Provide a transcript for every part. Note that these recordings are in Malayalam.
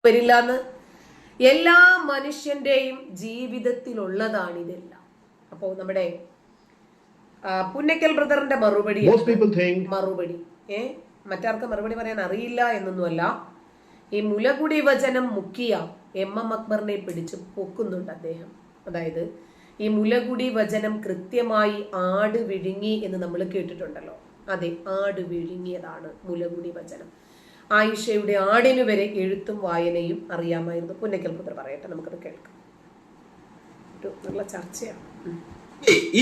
വരില്ലാന്ന് എല്ലാ മനുഷ്യന്റെയും ജീവിതത്തിലുള്ളതാണ് ഇതെല്ലാം. അപ്പോൾ നമ്മുടെ പുന്നക്കൽ ബ്രദറിന്റെ മറുപടി മറ്റാർക്കും മറുപടി പറയാൻ അറിയില്ല എന്നൊന്നുമല്ല. ഈ മുലകുടി വചനം മുക്കിയ എം അക്ബറിനെ പിടിച്ച് പൊക്കുന്നുണ്ട് അദ്ദേഹം. അതായത് ഈ മുലകുടി വചനം കൃത്യമായി ആട് വിഴുങ്ങി എന്ന് നമ്മൾ കേട്ടിട്ടുണ്ടല്ലോ. അതെ, ആട് വിഴുങ്ങിയതാണ് മുലകുടി വചനം. ആയിഷയുടെ ആടിനു വരെ എഴുത്തും വായനയും അറിയാമായിരുന്നു. പുന്നക്കൽ ബ്രദർ പറയട്ടെ, നമുക്കത് കേൾക്കാം. ഒരു നല്ല ചർച്ചയാണ്.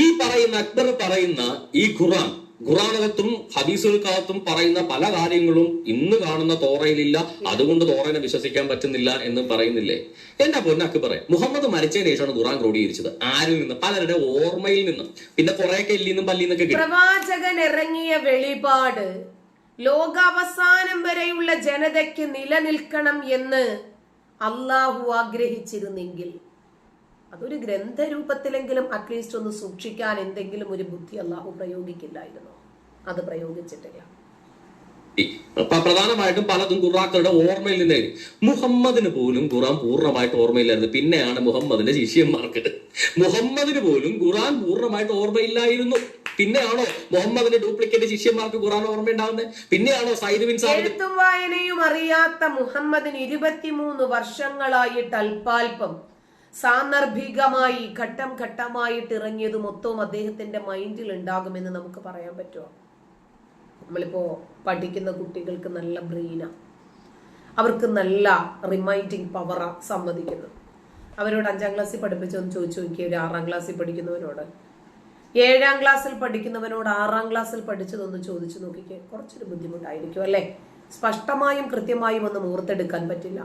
ഈ പറയുന്ന അക്ബർ പറയുന്ന ഈ ഖുറാനകത്തും ഹദീസുകൾക്കകത്തും പറയുന്ന പല കാര്യങ്ങളും ഇന്ന് കാണുന്ന തോറയിലില്ല, അതുകൊണ്ട് തോറനെ വിശ്വസിക്കാൻ പറ്റുന്നില്ല എന്ന് പറയുന്നില്ലേ? എന്റെ പൊന്ന അക്ബറെ, മുഹമ്മദ് മരിച്ചതിന് ശേഷമാണ് ഖുറാൻ ക്രോഡീകരിച്ചത്. ആരിൽ നിന്ന്? പലരുടെ ഓർമ്മയിൽ നിന്ന്. പിന്നെ കുറെയൊക്കെ എല്ലിന്നും പല്ലിന്നൊക്കെ പ്രവാചകൻ ഇറങ്ങിയ വെളിപാട് ലോകാവസാനം വരെയുള്ള ജനതയ്ക്ക് നിലനിൽക്കണം എന്ന് അള്ളാഹു ആഗ്രഹിച്ചിരുന്നെങ്കിൽ അതൊരു ഗ്രന്ഥരൂപത്തിലെങ്കിലും അറ്റ്ലീസ്റ്റ് ഒന്ന് സൂക്ഷിക്കാൻ എന്തെങ്കിലും ഒരു ബുദ്ധി അള്ളാഹു പ്രയോഗിക്കില്ലായിരുന്നോ? അത് പ്രയോഗിച്ചിട്ടില്ല. പ്രധാനമായിട്ടും പലതും ഖുറാക്കളുടെ ഓർമ്മയിൽ നിന്നായിരുന്നു. മുഹമ്മദിന് പോലും ഖുറാൻ പൂർണ്ണമായിട്ട് ഓർമ്മയില്ലായിരുന്നു. പിന്നെയാണ് മുഹമ്മദിന്റെ ശിഷ്യന്മാർക്ക്. മുഹമ്മദിന് പോലും ഖുറാൻ പൂർണ്ണമായിട്ട് ഓർമ്മയില്ലായിരുന്നു. പിന്നെയാണോ മുഹമ്മദിന്റെ ഡ്യൂപ്ലിക്കേറ്റ് ശിഷ്യന്മാർക്ക് ഖുറാൻ ഓർമ്മയുണ്ടാവുന്നത്? പിന്നെയാണോ സയ്യിദ് ബിൻ സാബിത്? എഴുത്തും വായനയും അറിയാത്ത മുഹമ്മദിന് 23 വർഷങ്ങളായിട്ട് അല്പാൽപം സാന്ദർഭികമായി ഘട്ടം ഘട്ടമായിട്ട് ഇറങ്ങിയത് മൊത്തവും അദ്ദേഹത്തിന്റെ മൈൻഡിൽ ഉണ്ടാകുമെന്ന് നമുക്ക് പറയാൻ പറ്റുമോ? നമ്മളിപ്പോ പഠിക്കുന്ന കുട്ടികൾക്ക് നല്ല ബ്രെയിനാ, അവർക്ക് നല്ല റിമൈൻഡിങ് പവറാ സമ്മതിക്കുന്നു. അവരോട് 5ാം ക്ലാസ്സിൽ പഠിപ്പിച്ചൊന്ന് ചോദിച്ചു നോക്കിയ ഒരു 6ാം ക്ലാസ്സിൽ പഠിക്കുന്നവനോട്, 7ാം ക്ലാസ്സിൽ പഠിക്കുന്നവനോട് 6ാം ക്ലാസ്സിൽ പഠിച്ചതൊന്ന് ചോദിച്ചു നോക്കിക്കേ, കുറച്ചൊരു ബുദ്ധിമുട്ടായിരിക്കും അല്ലെ? സ്പഷ്ടമായും കൃത്യമായും ഒന്നും ഓർത്തെടുക്കാൻ പറ്റില്ല.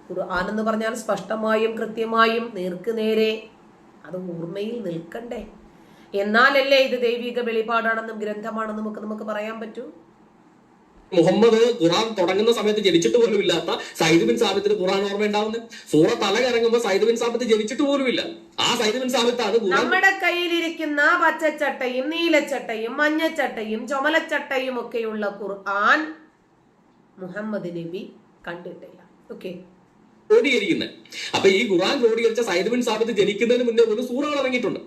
ഖുർആൻ എന്ന് പറഞ്ഞാൽ സ്പഷ്ടമായും കൃത്യമായും നേർക്ക് നേരെ അത് ഓർമ്മയിൽ നിൽക്കണ്ടേ? എന്നാലല്ലേ ഇത് ദൈവിക വെളിപാടാണെന്നും ഗ്രന്ഥമാണെന്നും ഒക്കെ നമുക്ക് പറയാൻ പറ്റൂ. മുഹമ്മദ് ഖുറാൻ തുടങ്ങുന്ന സമയത്ത് ജനിച്ചിട്ട് പോലും ഇല്ലാത്ത സയ്യിദ് ബിൻ സാബിത്തിന് ഖുറാൻ ഓർമ്മ ഉണ്ടാവുന്നത്. സൂറ തല കറങ്ങുമ്പോൾ സയ്യിദ് ബിൻ സാബിത്ത് ജനിച്ചിട്ട് പോലും ഇല്ല. ആ സയ്യിദ് ബിൻ സാബിത്താണ് നമ്മുടെ കയ്യിലിരിക്കുന്ന പച്ചച്ചട്ടയും നീലച്ചട്ടയും മഞ്ഞച്ചട്ടയും ചുമലച്ചട്ടയും ഒക്കെയുള്ള ഖുർആൻ മുഹമ്മദ് നബി കണ്ടിട്ടില്ല. ഓക്കെ, ക്രോഡീകരിക്കുന്നത്. അപ്പൊ ഈ ഖുറാൻ ക്രോഡീകരിച്ച സയ്യിദ് ബിൻ സാബിത്ത് ജനിക്കുന്നതിന് മുന്നേ പോലും സൂറകൾ ഇറങ്ങിയിട്ടുണ്ട്.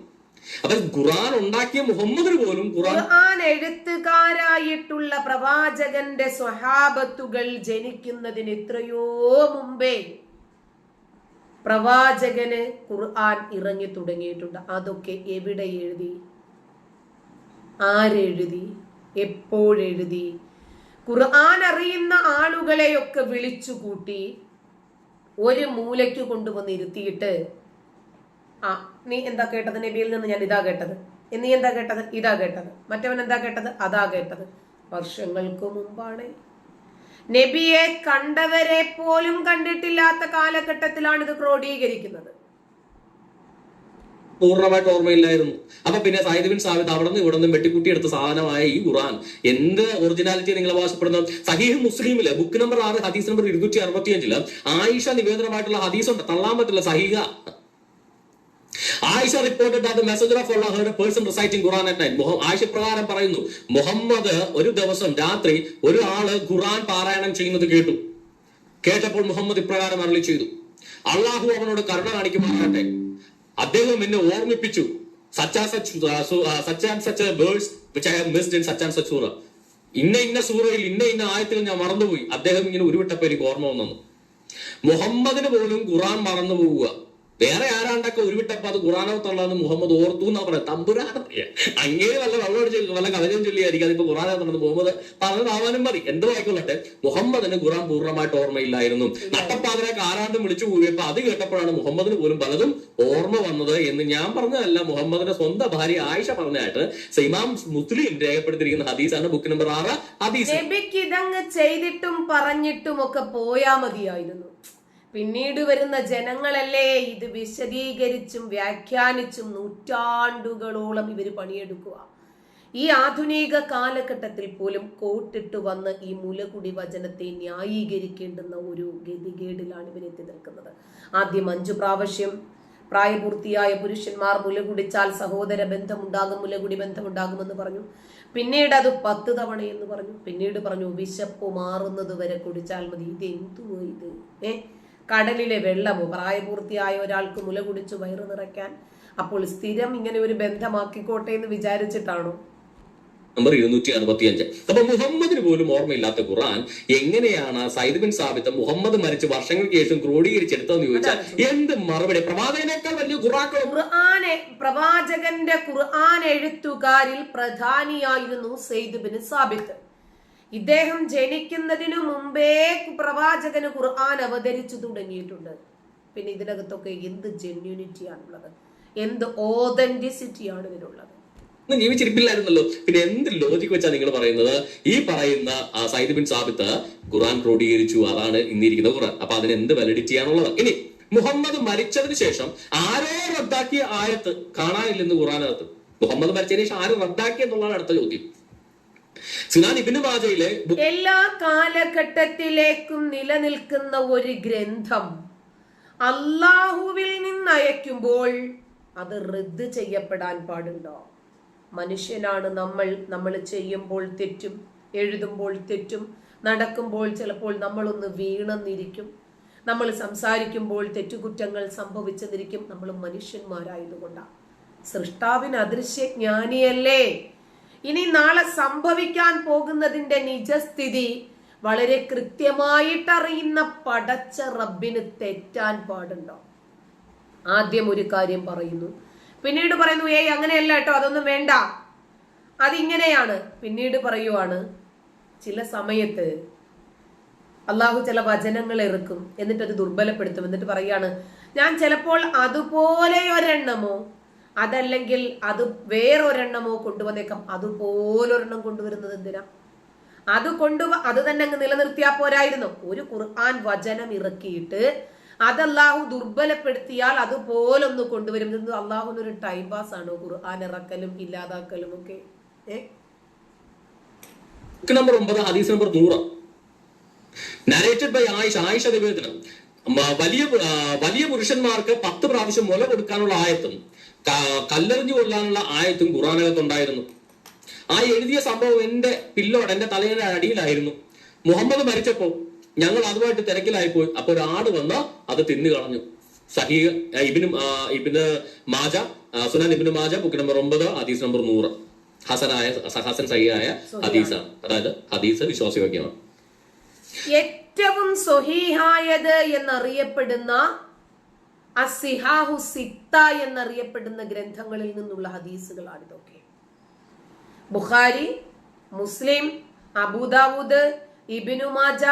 അപ്പൊ ഖുറാൻ ഉണ്ടാക്കിയ മുഹമ്മദിന് പോലും ഖുർആൻ എഴുത്തുകാരായിട്ടുള്ള പ്രവാചകന്റെ സ്വഹാബത്തുകൾ ജനിക്കുന്നതിന് എത്രയോ മുമ്പേ പ്രവാചകന് ഖുർആൻ ഇറങ്ങി തുടങ്ങിയിട്ടുണ്ട്. അതൊക്കെ എവിടെ എഴുതി, ആരെഴുതി, എപ്പോഴെഴുതി? ഖുർആൻ അറിയുന്ന ആളുകളെയൊക്കെ വിളിച്ചുകൂട്ടി ഒരു മൂലയ്ക്ക് കൊണ്ടുവന്ന് ഇരുത്തിയിട്ട്, നീ എന്താ കേട്ടത് നബിയിൽ നിന്ന്? ഞാൻ ഇതാ കേട്ടത്. നീ എന്താ കേട്ടത്? ഇതാ കേട്ടത്. മറ്റവൻ എന്താ കേട്ടത്? അതാ കേട്ടത്. വർഷങ്ങൾക്ക് മുമ്പാണ്. നബിയെ കണ്ടവരെ പോലും കണ്ടിട്ടില്ലാത്ത കാലഘട്ടത്തിലാണ് ഇത് ക്രോഡീകരിക്കുന്നത്. പൂർണ്ണമായിട്ട് ഓർമ്മയില്ലായിരുന്നു. അപ്പൊ പിന്നെ സയ്യിദ് ബിൻ സാബിത്ത് അവിടെ നിന്ന് ഇവിടെ നിന്ന് വെട്ടിക്കുട്ടിയെടുത്ത സാധനമായ ഈ ഖുറാൻ എന്ത് ഒറിജിനാലിറ്റി നിങ്ങൾ അവകാശപ്പെടുന്നത്? സഹീഹ് മുസ്ലിമില് ബുക്ക് നമ്പർ 6 ഹദീസ് നമ്പർ 265 ആയിഷ നിവേദനമായിട്ടുള്ള ഹദീസ് ഉണ്ട്, തള്ളാൻ പറ്റില്ല. സഹീഹ. Aisha reported that the messenger of Allah heard a person reciting Quran at night. Aisha പ്രകാരം പറയുന്നു, മുഹമ്മദ് ഒരു ദിവസം രാത്രി ഒരു ആള് ഖുറാൻ പാരായണം ചെയ്യുന്നത് കേട്ടു. കേട്ടപ്പോൾ മുഹമ്മദ് ഇപ്രകാരം അരുളി ചെയ്തു, അള്ളാഹു അവനോട് കരുണ കാണിക്കുമാറാകട്ടെ, അദ്ദേഹം എന്നെ ഓർമ്മിപ്പിച്ചു ഇന്ന സൂറയിൽ ഇന്ന ആയത്തിൽ ഞാൻ മറന്നുപോയി. അദ്ദേഹം ഇങ്ങനെ ഉരുവിട്ടപ്പോ എനിക്ക് ഓർമ്മ വന്നു. മുഹമ്മദിന് പോലും ഖുറാൻ മറന്നു പോവുക. വേറെ ആരാണ്ടൊക്കെ ഉരുവിട്ടപ്പോ അത് ഖുറാനകത്തുള്ളതെന്ന് മുഹമ്മദ് ഓർത്തു എന്നാ പറയാം. തമ്പുരാണ് അങ്ങനെ വല്ല കഥയും ചൊല്ലിയായിരിക്കും അതിപ്പോ ഖുറാനകത്തുള്ളത്. മുഹമ്മദ് പറഞ്ഞതാവാനും മതി, എന്തോ ആയിക്കൊള്ളട്ടെ. മുഹമ്മദിന് ഖുറാൻ പൂർണ്ണമായിട്ട് ഓർമ്മയില്ലായിരുന്നു. നട്ടപ്പാതിരക്ക് ആരാണ്ടും വിളിച്ചു പോയപ്പോ അത് കേട്ടപ്പോഴാണ് മുഹമ്മദിന് പോലും പലതും ഓർമ്മ വന്നത് എന്ന് ഞാൻ പറഞ്ഞതല്ല, മുഹമ്മദിന്റെ സ്വന്തം ഭാര്യ ആയിഷ പറഞ്ഞായിട്ട് ഇമാം മുസ്ലിം രേഖപ്പെടുത്തിയിരിക്കുന്ന ഹദീസാണ്, ബുക്ക് നമ്പർ 6 ഹദീസ്. നബിക്ക് ഇതങ്ങ് ചെയ്തിട്ടും പറഞ്ഞിട്ടും ഒക്കെ പോയാ മതിയായിരുന്നു. പിന്നീട് വരുന്ന ജനങ്ങളല്ലേ ഇത് വിശദീകരിച്ചും വ്യാഖ്യാനിച്ചും നൂറ്റാണ്ടുകളോളം ഇവർ പണിയെടുക്കുക. ഈ ആധുനിക കാലഘട്ടത്തിൽ പോലും കോട്ടിട്ട് വന്ന് ഈ മുലകുടി വചനത്തെ ന്യായീകരിക്കേണ്ടുന്ന ഒരു ഗതികേടിലാണ് ഇവരെത്തി നിൽക്കുന്നത്. ആദ്യം 5 പ്രാവശ്യം പ്രായപൂർത്തിയായ പുരുഷന്മാർ മുല കുടിച്ചാൽ സഹോദര ബന്ധമുണ്ടാകും, മുലകുടി ബന്ധമുണ്ടാകുമെന്ന് പറഞ്ഞു. പിന്നീട് അത് 10 തവണ എന്ന് പറഞ്ഞു. പിന്നീട് പറഞ്ഞു വിശപ്പ് മാറുന്നത് വരെ കുടിച്ചാൽ മതി. ഇതെന്തുവാ ഇത്? കടലിലെ വെള്ളമോ? പ്രായപൂർത്തിയായ ഒരാൾക്ക് മുല കുടിച്ച് വയറ് നിറയ്ക്കാൻ അപ്പോൾ സ്ഥിരം ഇങ്ങനെ ഒരു ബന്ധമാക്കിക്കോട്ടെ എന്ന് വിചാരിച്ചിട്ടാണോ? നമ്പർ 265. അപ്പൊ മുഹമ്മദിന് പോലും ഓർമ്മയില്ലാത്ത ഖുർആൻ എങ്ങനെയാണ് സയ്യിദ് ബിൻ സാബിത്ത് മുഹമ്മദ് മരിച്ച് വർഷങ്ങൾക്ക് ശേഷം ക്രോഡീകരിച്ചെടുത്തതെന്ന് ചോദിച്ചാൽ എന്ത് മറുപടി? പ്രവാചകനേക്കാൾ വലിയ പ്രവാചകന്റെ ഖുർആൻ എഴുത്തുകാരിൽ പ്രധാനിയായിരുന്നു സയ്യിദ് ബിൻ സാബിത്ത്. ഇദ്ദേഹം ജനിക്കുന്നതിനു മുമ്പേ പ്രവാചകന് ഖുർആൻ അവതരിച്ചു തുടങ്ങിയിട്ടുണ്ട്. പിന്നെ ഇതിനകത്തൊക്കെ എന്ത് ജെന്യൂനിറ്റിയാണുള്ളത്, എന്ത് ഓതന്റിസിറ്റിയാണ് ഇതിനുള്ളത്? ജീവിച്ചിരിപ്പില്ലായിരുന്നല്ലോ, പിന്നെ എന്ത് ലോജിക് വെച്ചാ നിങ്ങൾ പറയുന്നത്? ഈ പറയുന്ന സയ്യിദ് ബിൻ സാബിത്ത് ഖുർആൻ ക്രോഡീകരിച്ചു, അതാണ് ഇന്നിരിക്കുന്ന ഖുർആൻ. അപ്പൊ അതിന് എന്ത് വാലിഡിറ്റിയാണുള്ളത്? ഇനി മുഹമ്മദ് മരിച്ചതിന് ശേഷം ആരോ റദ്ദാക്കിയ ആയത്ത് കാണാനില്ലെന്ന് ഖുർആനകത്ത്. മുഹമ്മദ് മരിച്ചതിന് ശേഷം ആരും റദ്ദാക്കി എന്നുള്ളതാണ് അടുത്ത ചോദ്യം. സുനാൻ ഇബ്നു മാജയിലെ എല്ലാ കാലഘട്ടത്തിലേക്കും നിലനിൽക്കുന്ന ഒരു ഗ്രന്ഥം അള്ളാഹുവിൽ നിന്ന് അയക്കുമ്പോൾ അത് റദ്ദ് ചെയ്യപ്പെടാൻ പാടുണ്ടോ? മനുഷ്യനാണ് നമ്മൾ ചെയ്യുമ്പോൾ തെറ്റും, എഴുതുമ്പോൾ തെറ്റും, നടക്കുമ്പോൾ ചിലപ്പോൾ നമ്മളൊന്ന് വീണെന്നിരിക്കും, നമ്മൾ സംസാരിക്കുമ്പോൾ തെറ്റുകുറ്റങ്ങൾ സംഭവിച്ചെന്നിരിക്കും. നമ്മൾ മനുഷ്യന്മാരായതുകൊണ്ടാണ്. സൃഷ്ടാവിന് അദൃശ്യജ്ഞാനിയല്ലേ? ഇനി നാളെ സംഭവിക്കാൻ പോകുന്നതിന്റെ നിജസ്ഥിതി വളരെ കൃത്യമായിട്ടറിയുന്ന പടച്ച റബ്ബിന് തെറ്റാൻ പാടുണ്ടോ? ആദ്യം ഒരു കാര്യം പറയുന്നു, പിന്നീട് പറയുന്നു ഏയ് അങ്ങനെയല്ല കേട്ടോ, അതൊന്നും വേണ്ട, അതിങ്ങനെയാണ്. പിന്നീട് പറയുവാണ് ചില സമയത്ത് അള്ളാഹു ചില വചനങ്ങൾ ഇറക്കും, എന്നിട്ട് അത് ദുർബലപ്പെടുത്തും. എന്നിട്ട് പറയാണ് ഞാൻ ചിലപ്പോൾ അതുപോലെ ഒരെണ്ണമോ അതല്ലെങ്കിൽ അത് വേറൊരെണ്ണമോ കൊണ്ടുവന്നേക്കാം. അതുപോലൊരെണ്ണം കൊണ്ടുവരുന്നത് എന്തിനാ? അത് തന്നെ അങ്ങ് നിലനിർത്തിയാ പോരായിരുന്നു? ഒരു ഖുർആൻ വചനം ഇറക്കിയിട്ട് അത് അള്ളാഹു ദുർബലപ്പെടുത്തിയാൽ അതുപോലൊന്ന് കൊണ്ടുവരുന്നത് അള്ളാഹുവിനൊരു ടൈം പാസ് ആണോ? ഖുർആൻ ഇറക്കലും ഇല്ലാതാക്കലും ഒക്കെ. നമ്പർ 9 ഹദീസ് നമ്പർ 100 നരേറ്റഡ് ബൈ ആയിഷ നിവേദനം. വലിയ പുരുഷന്മാർക്ക് 10 പ്രാവശ്യം മുല കൊടുക്കാനുള്ള ആയത്തും കല്ലെറിഞ്ഞു കൊല്ലാനുള്ള ആയത്തും ഖുർആനകത്തുണ്ടായിരുന്നു. ആ എഴുതിയ സംഭവം എന്റെ തലയുടെ അടിയിലായിരുന്നു. മുഹമ്മദ് മരിച്ചപ്പോ ഞങ്ങൾ അതുമായിട്ട് തിരക്കിലായിപ്പോയി. അപ്പൊ ഒരാട് വന്ന് അത് തിന്നു കളഞ്ഞു. സഹീഹ് ഇബ്നു മാജ, സുനൻ ഇബ്നു മാജ, ബുക്ക് നമ്പർ 9 ഹദീസ് നമ്പർ 100. ഹസൻ സഹീഹായ ഹദീസാണ്. അതായത് ഹദീസ് വിശ്വാസയോഗ്യമാണ്. ഏറ്റവും സ്വഹീഹായത് എന്നറിയപ്പെടുന്ന അസ്സിഹാഹു സിത്ത എന്നറിയപ്പെടുന്ന ഗ്രന്ഥങ്ങളിൽ നിന്നുള്ള ഹദീസുകളാണ് ഇതൊക്കെ. ബുഖാരി, മുസ്ലിം, അബൂദാവൂദ്, ഇബ്നു മാജ,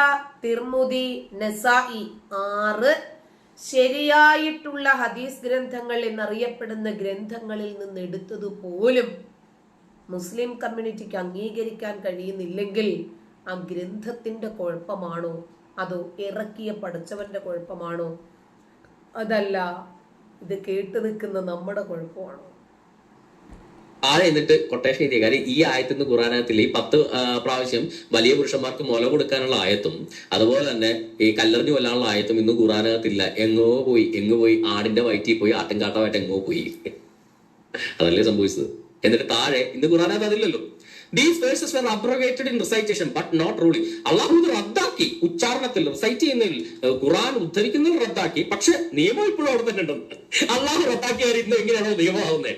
തിർമുദി, നസായി 6 ശരിയായിട്ടുള്ള ഹദീസ് ഗ്രന്ഥങ്ങൾ എന്നറിയപ്പെടുന്ന ഗ്രന്ഥങ്ങളിൽ നിന്ന് എടുത്തതുപോലും മുസ്ലിം കമ്മ്യൂണിറ്റിക്ക് അംഗീകരിക്കാൻ കഴിയുന്നില്ലെങ്കിൽ ആ ഗ്രന്ഥത്തിന്റെ കുഴപ്പമാണോ അതോ ഇറക്കിയ പഠിച്ചവന്റെ കുഴപ്പമാണോ? അതല്ല, ഇത് കേട്ടു നിൽക്കുന്ന നമ്മുടെ കുഴപ്പമാണോ? എന്നിട്ട് കൊട്ടേഷൻ എഴുതിയ കാര്യം ഈ ആയത്തിന് ഖുർആനകത്തിൽ ഈ 10 പ്രാവശ്യം വലിയ പുരുഷന്മാർക്ക് മുല കൊടുക്കാനുള്ള ആയത്തും അതുപോലെ തന്നെ ഈ കല്ലെറിഞ്ഞു കൊല്ലാനുള്ള ആയത്തും ഇന്ന് ഖുർആനകത്തില്ല. എങ്ങോ പോയി ആടിന്റെ വയറ്റിൽ പോയി ആട്ടിൻകാട്ടമായിട്ട് എങ്ങോ പോയി. അതല്ലേ സംഭവിച്ചത്. എന്നിട്ട് താഴെ ഇന്ന് ഖുർആനകത്ത് അതില്ലല്ലോ. These verses were abrogated in recitation but not ruling. അള്ളാഹു ഇത് റദ്ദാക്കി, ഉച്ചാരണത്തിൽ റിസൈറ്റ് ചെയ്യുന്നതിൽ ഖുർആൻ ഉദ്ധരിക്കുന്നതിൽ റദ്ദാക്കി, പക്ഷെ നിയമം ഇപ്പോഴും അവിടെ തന്നെ ഉണ്ടെന്ന്. അള്ളാഹു റദ്ദാക്കിയായിരുന്നു എങ്ങനെയാണോ നിയമമാവുന്നത്?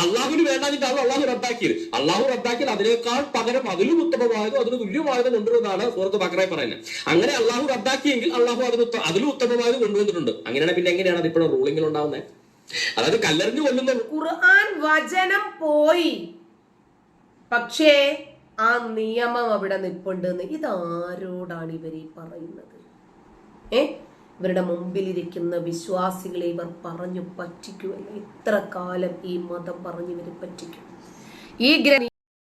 അള്ളാഹുവിന് വേണ്ടാഞ്ഞിട്ടാണ് അള്ളാഹു റദ്ദാക്കിയത്. അള്ളാഹു റദ്ദാക്കിയത് അതിനേക്കാൾ പകരം അതിലും ഉത്തമമായതും അതിന് തുല്യമായതും കൊണ്ടുവരുന്നതാണ് സൂറത്ത് ബഖറയിൽ പറയുന്നത്. അങ്ങനെ അള്ളാഹു റദ്ദാക്കിയെങ്കിൽ അള്ളാഹു അതിലും ഉത്തമമായത് കൊണ്ടുവന്നിട്ടുണ്ട്. അങ്ങനെയാണ് പിന്നെ എങ്ങനെയാണ് അതിപ്പോഴും റൂളിംഗിൽ ഉണ്ടാവുന്നത്? അതായത് കല്ലെറിഞ്ഞു കൊല്ലുന്ന ഖുർആൻ വചനം പോയി, പക്ഷേ ആ നിയമം അവിടെ നിൽപ്പുണ്ടെന്ന്. ഇതാരോടാണ് ഇവർ ഈ പറയുന്നത്? ഇവരുടെ മുമ്പിലിരിക്കുന്ന വിശ്വാസികളെ ഇവർ പറഞ്ഞു പറ്റിക്കുമല്ലോ. ഇത്ര കാലം ഈ മതം പറഞ്ഞ് ഇവർ പറ്റിക്കും. ഈ